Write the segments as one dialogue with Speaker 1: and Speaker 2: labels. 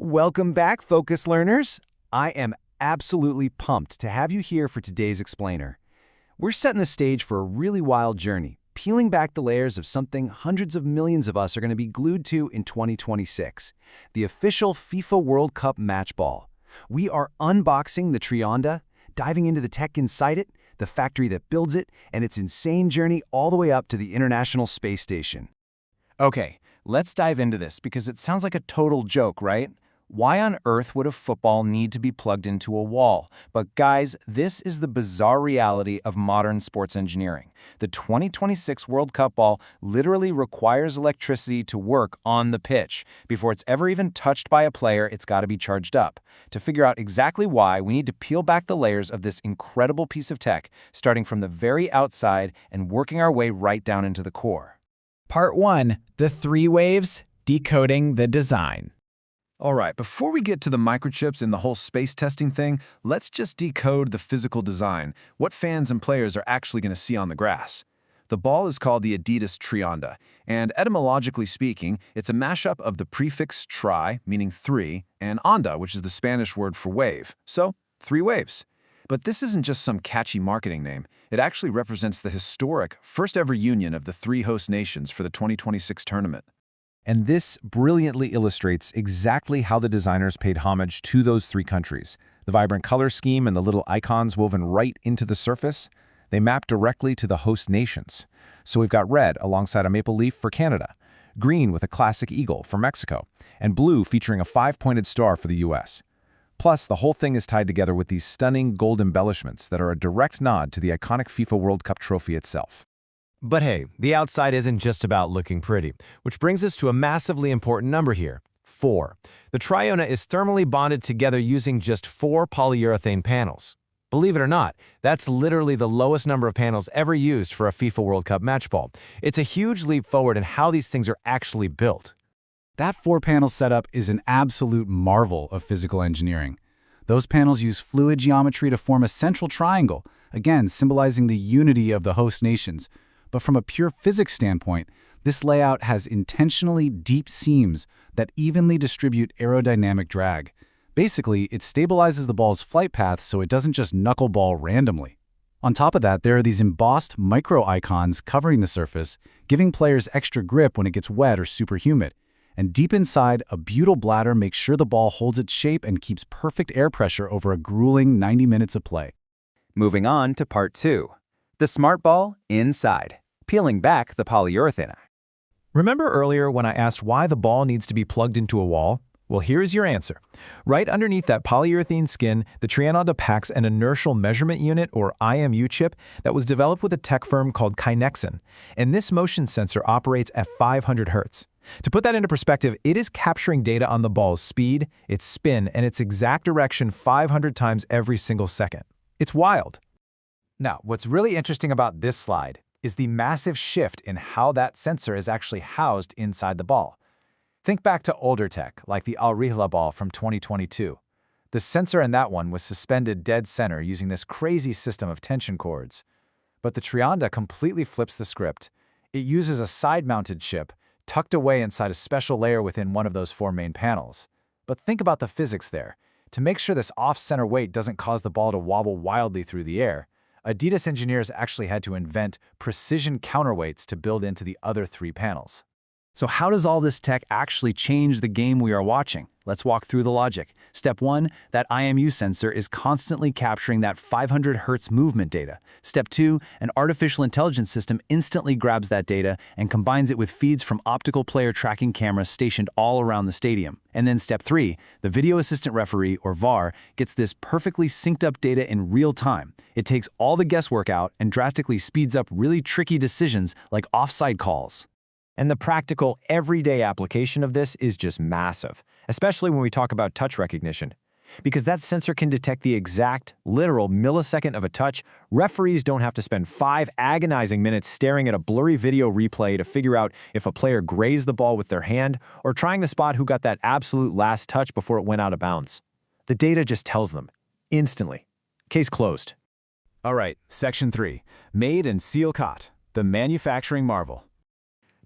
Speaker 1: Welcome back, Focus Learners. I am absolutely pumped to have you here for today's explainer. We're setting the stage for a really wild journey, peeling back the layers of something hundreds of millions of us are going to be glued to in 2026, the official FIFA World Cup match ball. We are unboxing the Trionda, diving into the tech inside it, the factory that builds it, and its insane journey all the way up to the International Space Station.
Speaker 2: Okay, let's dive into this because it sounds like a total joke, right? Why on earth would a football need to be plugged into a wall? But guys, this is the bizarre reality of modern sports engineering. The 2026 World Cup ball literally requires electricity to work on the pitch. Before it's ever even touched by a player, it's got to be charged up. To figure out exactly why, we need to peel back the layers of this incredible piece of tech, starting from the very outside and working our way right down into the core.
Speaker 3: Part 1. The 3 waves, decoding the design.
Speaker 2: All right, before we get to the microchips and the whole space testing thing, let's just decode the physical design, what fans and players are actually going to see on the grass. The ball is called the Adidas Trionda, and etymologically speaking, it's a mashup of the prefix tri, meaning 3, and onda, which is the Spanish word for wave, so 3 waves. But this isn't just some catchy marketing name. It actually represents the historic first-ever union of the 3 host nations for the 2026 tournament.
Speaker 4: And this brilliantly illustrates exactly how the designers paid homage to those 3 countries. The vibrant color scheme and the little icons woven right into the surface, they map directly to the host nations. So we've got red alongside a maple leaf for Canada, green with a classic eagle for Mexico, and blue featuring a 5-pointed star for the US. Plus, the whole thing is tied together with these stunning gold embellishments that are a direct nod to the iconic FIFA World Cup trophy itself.
Speaker 1: But hey, the outside isn't just about looking pretty, which brings us to a massively important number here, 4. The Trionda is thermally bonded together using just 4 polyurethane panels. Believe it or not, that's literally the lowest number of panels ever used for a FIFA World Cup match ball. It's a huge leap forward in how these things are actually built.
Speaker 5: That 4-panel setup is an absolute marvel of physical engineering. Those panels use fluid geometry to form a central triangle, again symbolizing the unity of the host nations. But from a pure physics standpoint, this layout has intentionally deep seams that evenly distribute aerodynamic drag. Basically, it stabilizes the ball's flight path so it doesn't just knuckleball randomly. On top of that, there are these embossed micro-icons covering the surface, giving players extra grip when it gets wet or super humid. And deep inside, a butyl bladder makes sure the ball holds its shape and keeps perfect air pressure over a grueling 90 minutes of play.
Speaker 2: Moving on to part 2. The smart ball inside. Peeling back the polyurethane.
Speaker 1: Remember earlier when I asked why the ball needs to be plugged into a wall? Well, here's your answer. Right underneath that polyurethane skin, the Trionda packs an inertial measurement unit, or IMU chip, that was developed with a tech firm called Kinexon. And this motion sensor operates at 500 Hz. To put that into perspective, it is capturing data on the ball's speed, its spin, and its exact direction 500 times every single second. It's wild. Now, what's really interesting about this slide is the massive shift in how that sensor is actually housed inside the ball. Think back to older tech, like the Al Rihla ball from 2022. The sensor in that one was suspended dead center using this crazy system of tension cords. But the Trionda completely flips the script. It uses a side-mounted chip tucked away inside a special layer within one of those 4 main panels. But think about the physics there. To make sure this off-center weight doesn't cause the ball to wobble wildly through the air, Adidas engineers actually had to invent precision counterweights to build into the other 3 panels.
Speaker 3: So how does all this tech actually change the game we are watching? Let's walk through the logic. Step 1, that IMU sensor is constantly capturing that 500 Hz movement data. Step 2, an artificial intelligence system instantly grabs that data and combines it with feeds from optical player tracking cameras stationed all around the stadium. And then step 3, the video assistant referee, or VAR, gets this perfectly synced up data in real time. It takes all the guesswork out and drastically speeds up really tricky decisions like offside calls.
Speaker 1: And the practical, everyday application of this is just massive, especially when we talk about touch recognition. Because that sensor can detect the exact, literal millisecond of a touch, referees don't have to spend 5 agonizing minutes staring at a blurry video replay to figure out if a player grazed the ball with their hand or trying to spot who got that absolute last touch before it went out of bounds. The data just tells them, instantly. Case closed.
Speaker 4: All right, Section 3. Made and seal caught. The manufacturing marvel.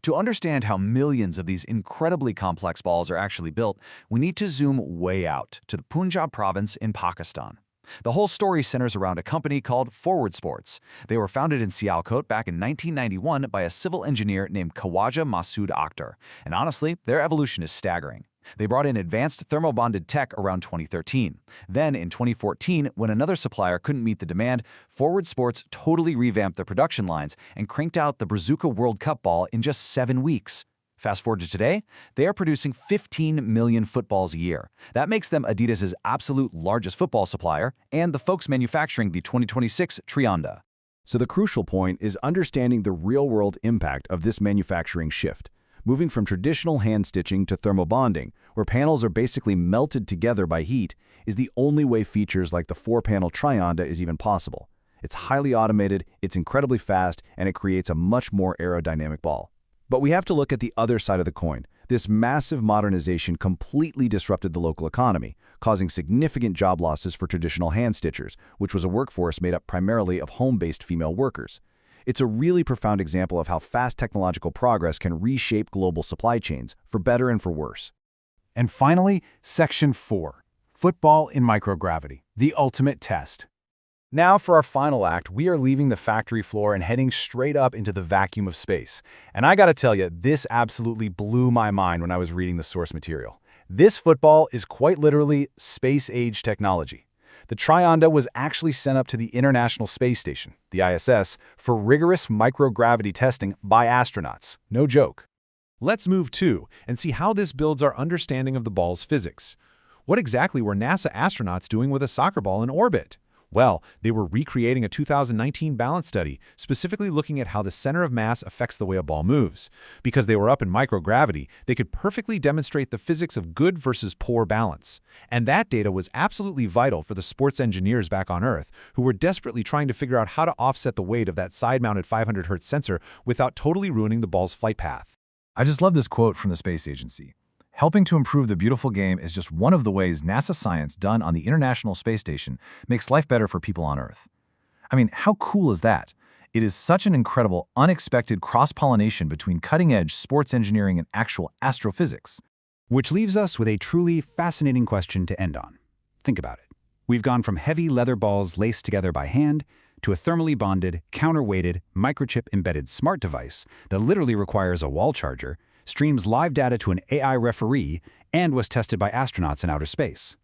Speaker 3: To understand how millions of these incredibly complex balls are actually built, we need to zoom way out to the Punjab province in Pakistan. The whole story centers around a company called Forward Sports. They were founded in Sialkot back in 1991 by a civil engineer named Khawaja Masood Akhtar. And honestly, their evolution is staggering. They brought in advanced thermobonded tech around 2013. Then, in 2014, when another supplier couldn't meet the demand, Forward Sports totally revamped their production lines and cranked out the Bazooka World Cup ball in just 7 weeks. Fast forward to today, they are producing 15 million footballs a year. That makes them Adidas' absolute largest football supplier and the folks manufacturing the 2026 Trionda.
Speaker 4: So the crucial point is understanding the real-world impact of this manufacturing shift, moving from traditional hand stitching to thermobonding, where panels are basically melted together by heat, is the only way features like the 4-panel Trionda is even possible. It's highly automated, it's incredibly fast, and it creates a much more aerodynamic ball. But we have to look at the other side of the coin. This massive modernization completely disrupted the local economy, causing significant job losses for traditional hand stitchers, which was a workforce made up primarily of home-based female workers. It's a really profound example of how fast technological progress can reshape global supply chains, for better and for worse.
Speaker 5: And finally, Section 4, Football in Microgravity, the ultimate test. Now for our final act, we are leaving the factory floor and heading straight up into the vacuum of space. And I gotta tell you, this absolutely blew my mind when I was reading the source material. This football is quite literally space-age technology. The Trionda was actually sent up to the International Space Station, the ISS, for rigorous microgravity testing by astronauts. No joke.
Speaker 1: Let's move to and see how this builds our understanding of the ball's physics. What exactly were NASA astronauts doing with a soccer ball in orbit? Well, they were recreating a 2019 balance study, specifically looking at how the center of mass affects the way a ball moves. Because they were up in microgravity, they could perfectly demonstrate the physics of good versus poor balance. And that data was absolutely vital for the sports engineers back on Earth, who were desperately trying to figure out how to offset the weight of that side-mounted 500 Hz sensor without totally ruining the ball's flight path.
Speaker 5: I just love this quote from the space agency. Helping to improve the beautiful game is just one of the ways NASA science done on the International Space Station makes life better for people on Earth. I mean, how cool is that? It is such an incredible, unexpected cross-pollination between cutting-edge sports engineering and actual astrophysics. Which leaves us with a truly fascinating question to end on. Think about it. We've gone from heavy leather balls laced together by hand to a thermally bonded, counterweighted, microchip-embedded smart device that literally requires a wall charger, streams live data to an AI referee, and was tested by astronauts in outer space.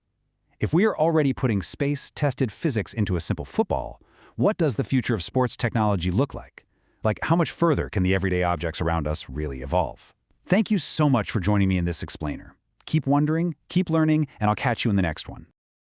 Speaker 5: If we are already putting space-tested physics into a simple football, what does the future of sports technology look like? Like, how much further can the everyday objects around us really evolve? Thank you so much for joining me in this explainer. Keep wondering, keep learning, and I'll catch you in the next one.